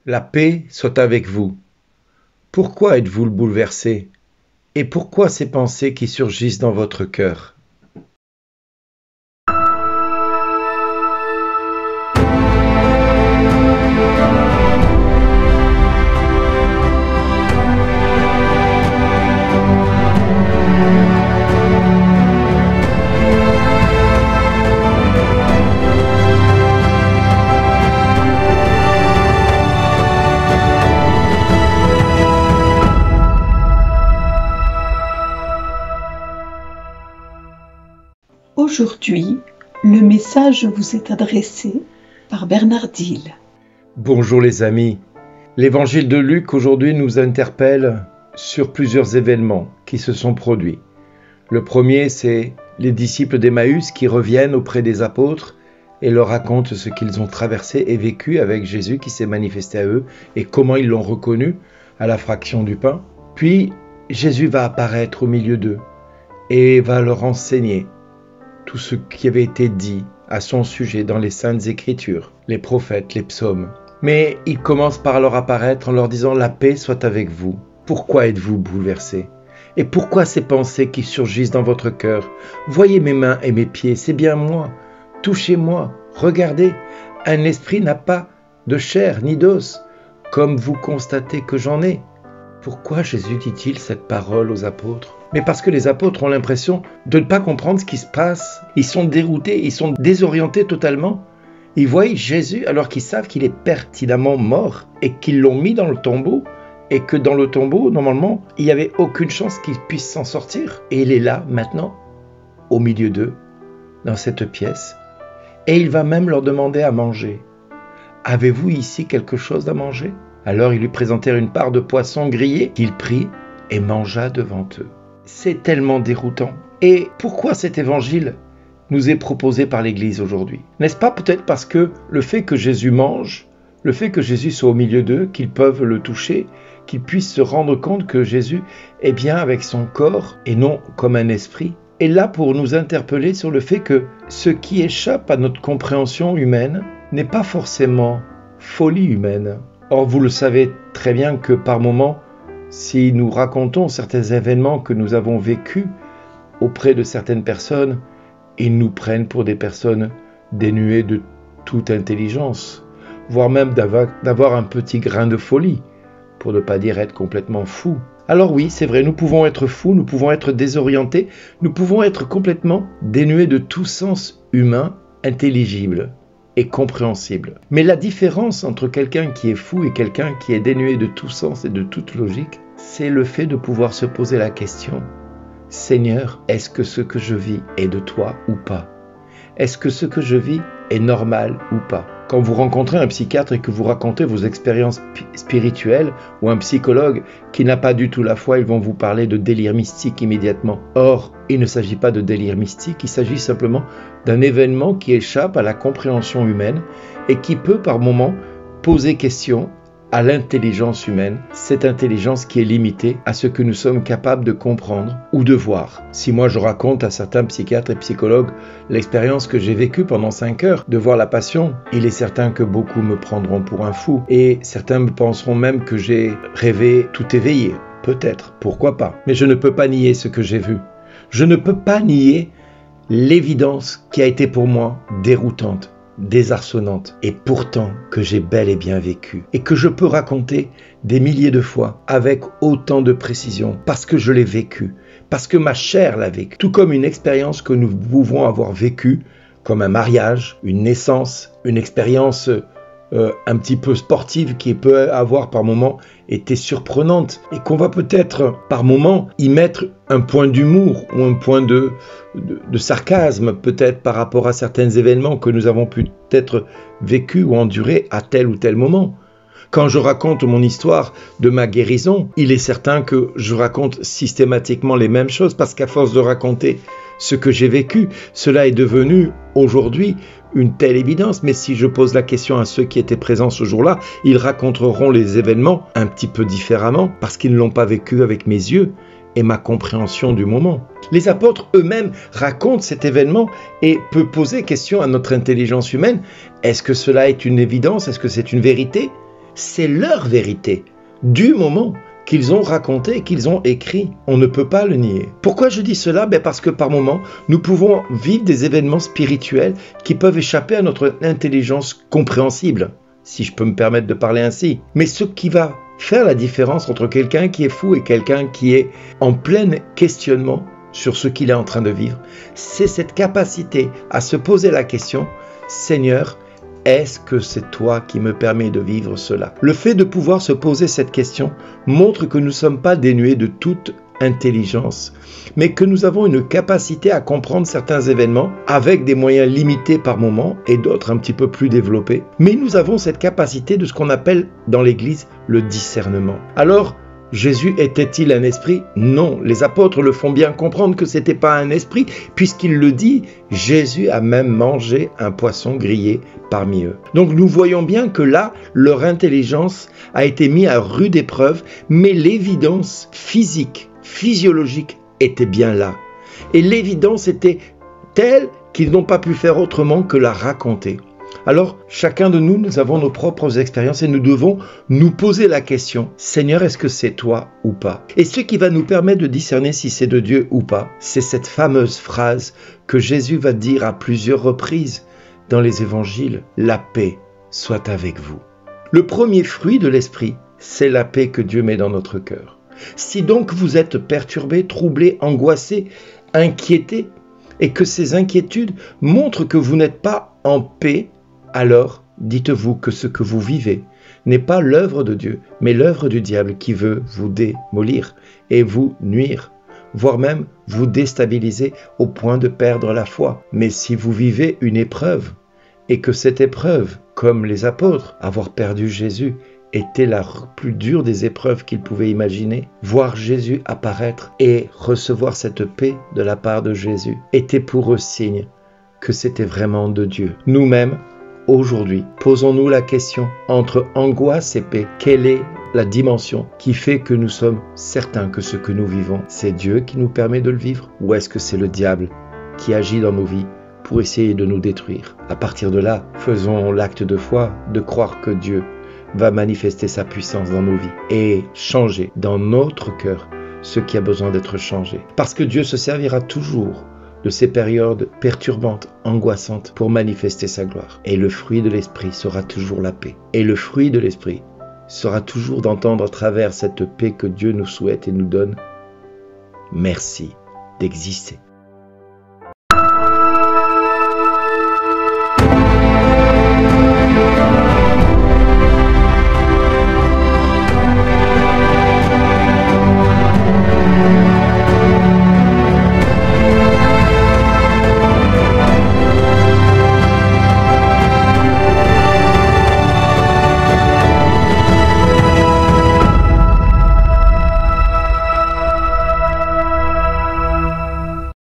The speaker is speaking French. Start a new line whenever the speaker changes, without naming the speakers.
La paix soit avec vous. Pourquoi êtes-vous bouleversé? Et pourquoi ces pensées qui surgissent dans votre cœur?
Aujourd'hui, le message vous est adressé par Bernard Dill.
Bonjour les amis. L'évangile de Luc aujourd'hui nous interpelle sur plusieurs événements qui se sont produits. Le premier, c'est les disciples d'Emmaüs qui reviennent auprès des apôtres et leur racontent ce qu'ils ont traversé et vécu avec Jésus qui s'est manifesté à eux et comment ils l'ont reconnu à la fraction du pain. Puis Jésus va apparaître au milieu d'eux et va leur enseigner tout ce qui avait été dit à son sujet dans les Saintes Écritures, les prophètes, les psaumes. Mais il commence par leur apparaître en leur disant « La paix soit avec vous ». Pourquoi êtes-vous bouleversés? Et pourquoi ces pensées qui surgissent dans votre cœur? Voyez mes mains et mes pieds, c'est bien moi. Touchez-moi, regardez. Un esprit n'a pas de chair ni d'os, comme vous constatez que j'en ai. Pourquoi Jésus dit-il cette parole aux apôtres? Mais parce que les apôtres ont l'impression de ne pas comprendre ce qui se passe. Ils sont déroutés, ils sont désorientés totalement. Ils voient Jésus alors qu'ils savent qu'il est pertinemment mort et qu'ils l'ont mis dans le tombeau et que dans le tombeau, normalement, il n'y avait aucune chance qu'il puisse s'en sortir. Et il est là, maintenant, au milieu d'eux, dans cette pièce. Et il va même leur demander à manger. « Avez-vous ici quelque chose à manger ?» Alors ils lui présentèrent une part de poisson grillé qu'il prit et mangea devant eux. C'est tellement déroutant. Et pourquoi cet évangile nous est proposé par l'Église aujourd'hui? N'est-ce pas peut-être parce que le fait que Jésus mange, le fait que Jésus soit au milieu d'eux, qu'ils peuvent le toucher, qu'ils puissent se rendre compte que Jésus est bien avec son corps et non comme un esprit, est là pour nous interpeller sur le fait que ce qui échappe à notre compréhension humaine n'est pas forcément folie humaine. Or, vous le savez très bien que par moments, si nous racontons certains événements que nous avons vécus auprès de certaines personnes, ils nous prennent pour des personnes dénuées de toute intelligence, voire même d'avoir un petit grain de folie, pour ne pas dire être complètement fou. Alors oui, c'est vrai, nous pouvons être fous, nous pouvons être désorientés, nous pouvons être complètement dénués de tout sens humain intelligible et compréhensible. Mais la différence entre quelqu'un qui est fou et quelqu'un qui est dénué de tout sens et de toute logique, c'est le fait de pouvoir se poser la question « Seigneur, est-ce que ce que je vis est de toi ou pas? Est-ce que ce que je vis est normal ou pas ?» Quand vous rencontrez un psychiatre et que vous racontez vos expériences spirituelles ou un psychologue qui n'a pas du tout la foi, ils vont vous parler de délire mystique immédiatement. Or, il ne s'agit pas de délire mystique, il s'agit simplement d'un événement qui échappe à la compréhension humaine et qui peut par moments poser question à l'intelligence humaine, cette intelligence qui est limitée à ce que nous sommes capables de comprendre ou de voir. Si moi je raconte à certains psychiatres et psychologues l'expérience que j'ai vécue pendant 5 heures de voir la Passion, il est certain que beaucoup me prendront pour un fou et certains me penseront même que j'ai rêvé tout éveillé. Peut-être, pourquoi pas. Mais je ne peux pas nier ce que j'ai vu. Je ne peux pas nier l'évidence qui a été pour moi déroutante, désarçonnante, et pourtant que j'ai bel et bien vécu, et que je peux raconter des milliers de fois avec autant de précision, parce que je l'ai vécu, parce que ma chair l'a vécu, tout comme une expérience que nous pouvons avoir vécue, comme un mariage, une naissance, une expérience un petit peu sportive qui peut avoir par moments été surprenante et qu'on va peut-être par moments y mettre un point d'humour ou un point de sarcasme peut-être par rapport à certains événements que nous avons peut-être vécus ou endurés à tel ou tel moment. Quand je raconte mon histoire de ma guérison, il est certain que je raconte systématiquement les mêmes choses parce qu'à force de raconter ce que j'ai vécu, cela est devenu aujourd'hui une telle évidence. Mais si je pose la question à ceux qui étaient présents ce jour-là, ils raconteront les événements un petit peu différemment parce qu'ils ne l'ont pas vécu avec mes yeux et ma compréhension du moment. Les apôtres eux-mêmes racontent cet événement et peuvent poser question à notre intelligence humaine. Est-ce que cela est une évidence? Est-ce que c'est une vérité? c'est leur vérité, du moment qu'ils ont raconté, qu'ils ont écrit. On ne peut pas le nier. Pourquoi je dis cela? Parce que par moments, nous pouvons vivre des événements spirituels qui peuvent échapper à notre intelligence compréhensible, si je peux me permettre de parler ainsi. Mais ce qui va faire la différence entre quelqu'un qui est fou et quelqu'un qui est en plein questionnement sur ce qu'il est en train de vivre, c'est cette capacité à se poser la question, Seigneur, est-ce que c'est toi qui me permets de vivre cela? Le fait de pouvoir se poser cette question montre que nous ne sommes pas dénués de toute intelligence, mais que nous avons une capacité à comprendre certains événements avec des moyens limités par moment et d'autres un petit peu plus développés. Mais nous avons cette capacité de ce qu'on appelle dans l'Église le discernement. Alors, Jésus était-il un esprit? Non, les apôtres le font bien comprendre que ce n'était pas un esprit, puisqu'il le dit, Jésus a même mangé un poisson grillé parmi eux. Donc nous voyons bien que là, leur intelligence a été mise à rude épreuve, mais l'évidence physique, physiologique était bien là. Et l'évidence était telle qu'ils n'ont pas pu faire autrement que la raconter. Alors, chacun de nous, nous avons nos propres expériences et nous devons nous poser la question, Seigneur, est-ce que c'est toi ou pas? Et ce qui va nous permettre de discerner si c'est de Dieu ou pas, c'est cette fameuse phrase que Jésus va dire à plusieurs reprises dans les évangiles, la paix soit avec vous. Le premier fruit de l'esprit, c'est la paix que Dieu met dans notre cœur. Si donc vous êtes perturbé, troublé, angoissé, inquiété, et que ces inquiétudes montrent que vous n'êtes pas en paix, alors dites-vous que ce que vous vivez n'est pas l'œuvre de Dieu, mais l'œuvre du diable qui veut vous démolir et vous nuire, voire même vous déstabiliser au point de perdre la foi. Mais si vous vivez une épreuve, et que cette épreuve, comme les apôtres, avoir perdu Jésus, était la plus dure des épreuves qu'ils pouvaient imaginer, voir Jésus apparaître et recevoir cette paix de la part de Jésus, était pour eux signe que c'était vraiment de Dieu. Nous-mêmes, aujourd'hui, posons-nous la question, entre angoisse et paix, quelle est la dimension qui fait que nous sommes certains que ce que nous vivons, c'est Dieu qui nous permet de le vivre, ou est-ce que c'est le diable qui agit dans nos vies pour essayer de nous détruire? À partir de là, faisons l'acte de foi de croire que Dieu va manifester sa puissance dans nos vies et changer dans notre cœur ce qui a besoin d'être changé. Parce que Dieu se servira toujours de ces périodes perturbantes, angoissantes, pour manifester sa gloire. Et le fruit de l'esprit sera toujours la paix. Et le fruit de l'esprit sera toujours d'entendre à travers cette paix que Dieu nous souhaite et nous donne, merci d'exister.